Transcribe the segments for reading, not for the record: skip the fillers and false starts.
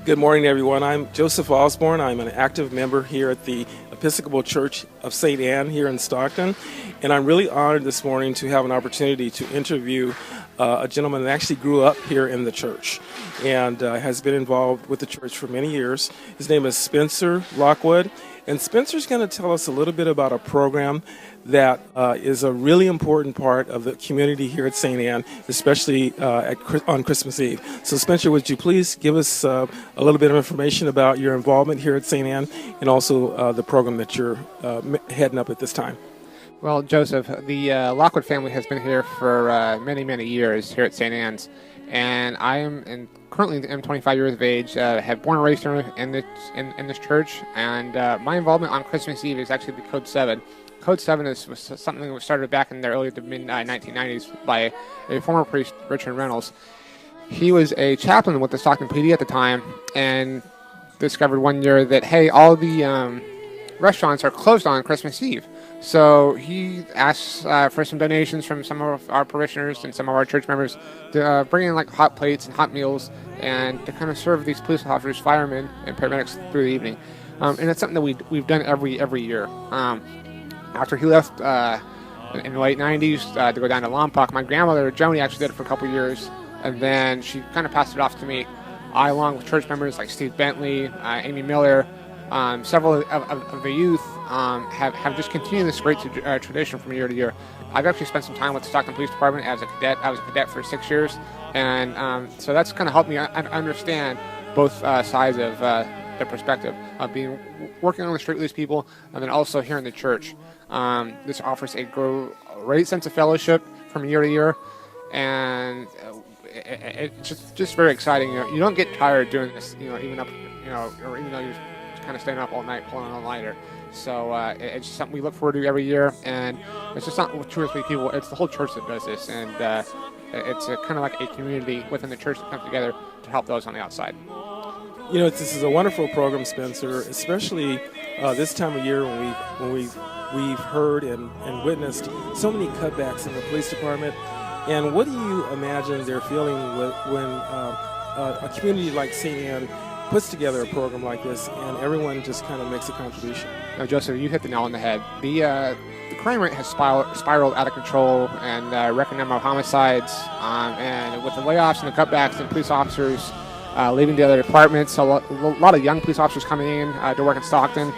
Good morning, everyone. I'm Joseph Osborne. I'm an active member here at the Episcopal Church of St. Anne here in Stockton, and I'm really honored this morning to have an opportunity to interview a gentleman that actually grew up here in the church and has been involved with the church for many years. His name is Spencer Lockwood, and Spencer's going to tell us a little bit about a program that is a really important part of the community here at St. Anne, especially on Christmas Eve. So Spencer, would you please give us a little bit of information about your involvement here at St. Anne and also the program that you're heading up at this time? Well, Joseph, the Lockwood family has been here for many, many years here at St. Anne's, and currently I'm 25 years of age, have born and raised here in this church, and my involvement on Christmas Eve is actually the Code 7. Code 7 was something that was started back in the early to mid-1990s by a former priest, Richard Reynolds. He was a chaplain with the Stockton PD at the time and discovered one year that, hey, all the restaurants are closed on Christmas Eve. So he asked for some donations from some of our parishioners and some of our church members to bring in like hot plates and hot meals and to kind of serve these police officers, firemen, and paramedics through the evening. And it's something that we've done every year. After he left in the late 90s to go down to Lompoc, my grandmother, Joni, actually did it for a couple years, and then she kind of passed it off to me. I, along with church members like Steve Bentley, Amy Miller, several of the youth have just continued this great tradition from year to year. I've actually spent some time with the Stockton Police Department as a cadet. I was a cadet for 6 years, and so that's kind of helped me understand both sides of the perspective of working on the street with these people, and then also here in the church. This offers a great sense of fellowship from year to year, and it's just very exciting. You don't get tired doing this, even though you're kind of staying up all night pulling an all-nighter. So it's just something we look forward to every year, and it's just not with 2 or 3 people. It's the whole church that does this, and it's kind of like a community within the church that comes together to help those on the outside. This is a wonderful program, Spencer, especially this time of year when we've heard and witnessed so many cutbacks in the police department. And what do you imagine they're feeling when a community like St. Anne puts together a program like this and everyone just kind of makes a contribution? No, Joseph, you hit the nail on the head. The crime rate has spiraled out of control, and record number of homicides, and with the layoffs and the cutbacks and police officers leaving the other departments, a lot of young police officers coming in to work in Stockton.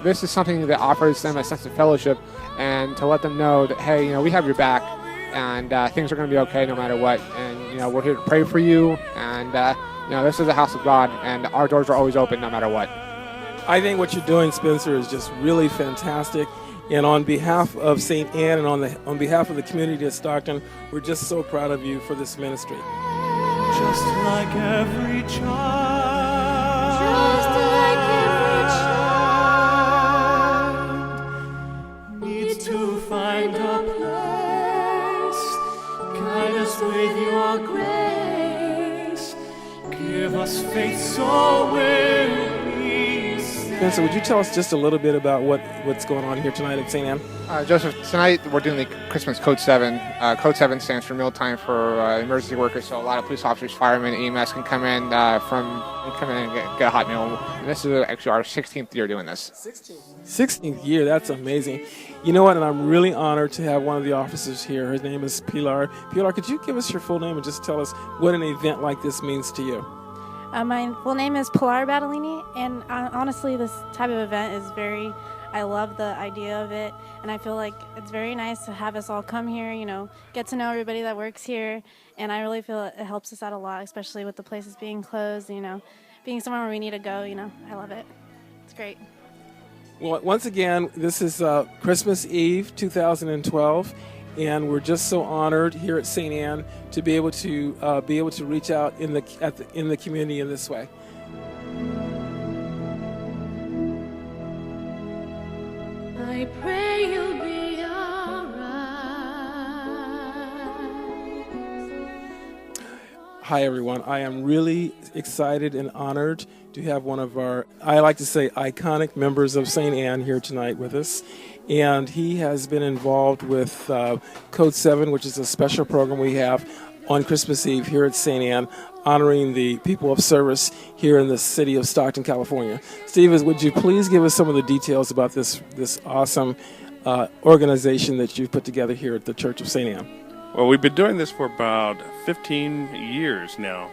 This is something that offers them a sense of fellowship and to let them know that, hey, we have your back, and things are going to be okay no matter what. And we're here to pray for you, and this is the house of God, and our doors are always open no matter what. I think what you're doing, Spencer, is just really fantastic. And on behalf of St. Anne and on behalf of the community of Stockton, we're just so proud of you for this ministry. Just like every child. Needs to find a place. Guide us with your grace. Give us faith so we'll be saved. Spencer, would you tell us just a little bit about what's going on here tonight at St. Anne? Joseph, tonight we're doing the Christmas Code 7. Code 7 stands for mealtime for emergency workers, so a lot of police officers, firemen, EMS can come in and get a hot meal. And this is actually our 16th year doing this. 16th year, that's amazing. You know what, and I'm really honored to have one of the officers here. Her name is Pilar. Pilar, could you give us your full name and just tell us what an event like this means to you? My full name is Pilar Battolini, and honestly, this type of event is I love the idea of it, and I feel like it's very nice to have us all come here, get to know everybody that works here, and I really feel it helps us out a lot, especially with the places being closed, being somewhere where we need to go, I love it. It's great. Well, once again, this is Christmas Eve 2012, and we're just so honored here at St. Anne to be able to reach out in the community in this way. I pray you'll be alright. Hi, everyone. I am really excited and honored to have one of our, I like to say, iconic members of St. Anne here tonight with us. And he has been involved with Code 7, which is a special program we have on Christmas Eve here at St. Anne, honoring the people of service here in the city of Stockton, California. Steve, would you please give us some of the details about this awesome organization that you've put together here at the Church of St. Anne? Well, we've been doing this for about 15 years now,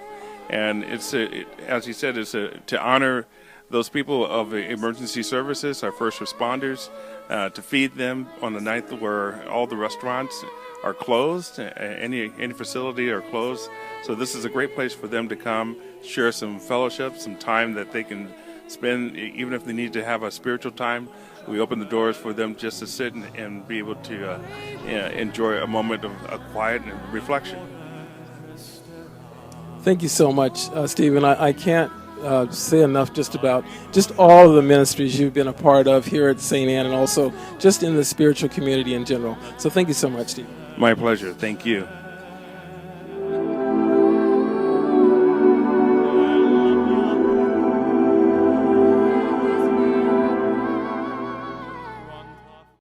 and as you said, it's to honor those people of emergency services, our first responders, to feed them on the night where all the restaurants are closed, any facility are closed. So this is a great place for them to come, share some fellowship, some time that they can spend, even if they need to have a spiritual time. We open the doors for them just to sit and be able to enjoy a moment of quiet and reflection. Thank you so much, Stephen. I can't say enough just about all of the ministries you've been a part of here at St. Anne and also just in the spiritual community in general. So thank you so much, Stephen. My pleasure. Thank you.